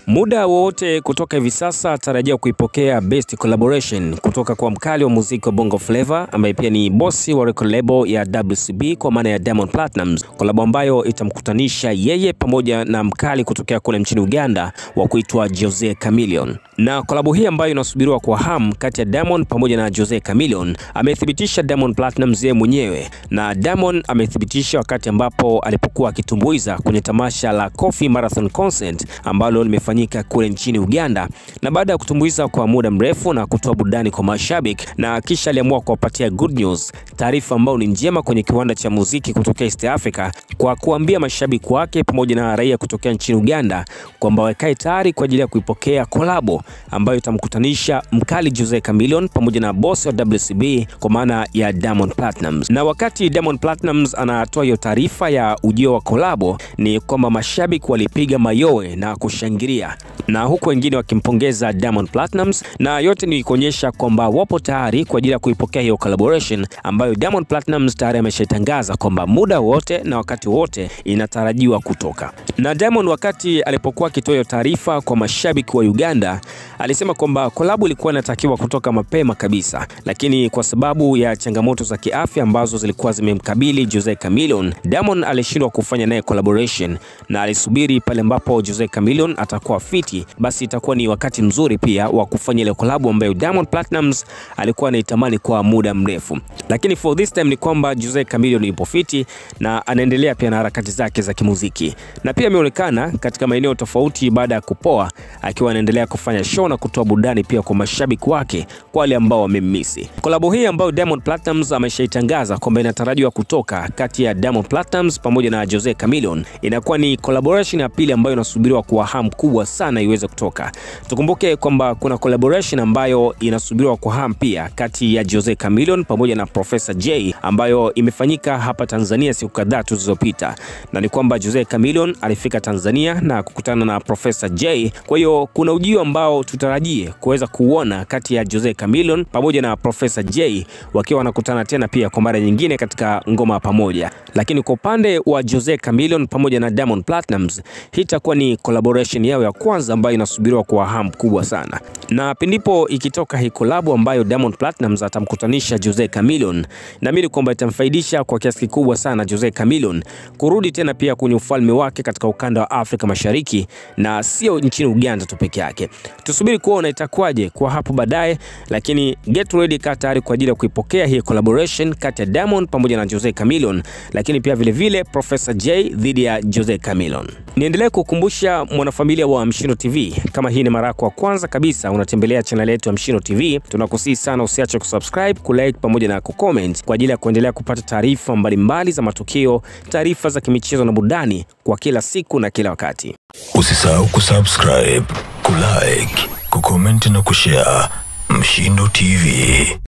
Muda wote kutoka hivi sasa tarajia kuipokea best collaboration kutoka kwa mkali wa muziki wa Bongo Flava ambaye pia ni bosi wa record label ya WCB kwa maana ya Diamond Platnumz, collab ambayo itamkutanisha yeye pamoja na mkali kutokea kule nchini Uganda wa kuitwa Jose Chameleone. Na collab hii ambayo inasubiriwa kwa hamu kati ya Diamond pamoja na Jose Chameleone amethibitisha Diamond Platnumz yeye mwenyewe, na Diamond amethibitisha wakati ambapo alipokuwa akitumbuiza kwenye tamasha la Coffee Marathon Concert ambalo limefanyika kule nchini Uganda, na baada ya kutumbuiza kwa muda mrefu na kutoa burudani kwa mashabiki, na kisha aliamua kuwapatia good news, taarifa ambayo ni njema kwenye kiwanda cha muziki kutoka East Africa, kwa kuambia mashabiki wake pamoja na raia kutokea nchini Uganda kwamba wakae tayari kwa ajili ya kuipokea kolabo ambayo itamkutanisha mkali Jose Chameleone pamoja na boss wa WCB kwa maana ya Diamond Platnumz. Na wakati Diamond Platnumz anatoa hiyo taarifa ya ujio wa kolabo, ni kwamba mashabiki walipiga mayowe na kushangilia, na huku wengine wakimpongeza Diamond Platnumz, na yote ni kuonyesha kwamba wapo tayari kwa ajili ya kuipokea hiyo collaboration ambayo Diamond Platnumz tayari ameshatangaza kwamba muda wote na wakati wote inatarajiwa kutoka. Na Diamond wakati alipokuwa akitoa hiyo taarifa kwa mashabiki wa Uganda alisema kwamba collab ilikuwa inatakiwa kutoka mapema kabisa, lakini kwa sababu ya changamoto za kiafya ambazo zilikuwa zimemkabili Jose Chameleone, Diamond alishindwa kufanya naye collaboration, na alisubiri pale ambapo Jose Chameleone atakuwa fiti, basi itakuwa ni wakati mzuri pia wa kufanya ile collab ambayo Diamond Platnumz alikuwa anaitamani kwa muda mrefu. Lakini for this time ni kwamba Jose Chameleone yupo fiti na anaendelea pia na harakati zake za kimuziki, na pia ameonekana katika maeneo tofauti baada ya kupoa akiwa anaendelea kufanya show na kutoa burudani pia kwa mashabiki wake kwa wale ambao wamemmisi. Collab hii ambayo Diamond Platnumz ameshaitangaza kwamba inatarajiwa kutoka kati ya Diamond Platnumz pamoja na Jose Chameleone inakuwa ni collaboration ya pili ambayo inasubiriwa kwa hamu kubwa sana iweze kutoka. Tukumbuke kwamba kuna collaboration ambayo inasubiriwa kwa hamu pia kati ya Jose Chameleone pamoja na Professor Jay ambayo imefanyika hapa Tanzania siku kadhaa zilizopita, na ni kwamba Jose Chameleone alifika Tanzania na kukutana na Professor Jay. Kwa hiyo kuna ujio ambao tutarajie kuweza kuona kati ya Jose Chameleone pamoja na Professor Jay wakiwa wanakutana tena pia kwa mara nyingine katika ngoma pamoja. Lakini kwa upande wa Jose Chameleone pamoja na Diamond Platnumz, hii itakuwa ni collaboration yao ya kwanza ambayo inasubiriwa kwa hamu kubwa sana. Na pindipo ikitoka hii collab ambayo Diamond Platnumz atamkutanisha Jose Chameleone, naamini kwamba itamfaidisha kwa kiasi kikubwa sana Jose Chameleone kurudi tena pia kwenye ufalme wake katika ukanda wa Afrika Mashariki na sio nchini Uganda tu peke yake. Tusubiri kuona itakuwaje kwa hapo baadaye, lakini get ready, kaa tayari kwa ajili ya kuipokea hii collaboration kati ya Diamond pamoja na Jose Chameleone, lakini pia vile vile Professor Jay dhidi ya Jose Chameleone. Niendelee kukumbusha mwanafamilia wa Mshindo TV, kama hii ni mara yako ya kwanza kabisa unatembelea channel yetu ya Mshindo TV, tunakusihi sana usiache kusubscribe, kulike pamoja na kucomment kwa ajili ya kuendelea kupata taarifa mbalimbali za matukio, taarifa za kimichezo na burudani kwa kila siku na kila wakati. Usisahau kusubscribe, kulike, kucomment na kushare. Mshindo TV.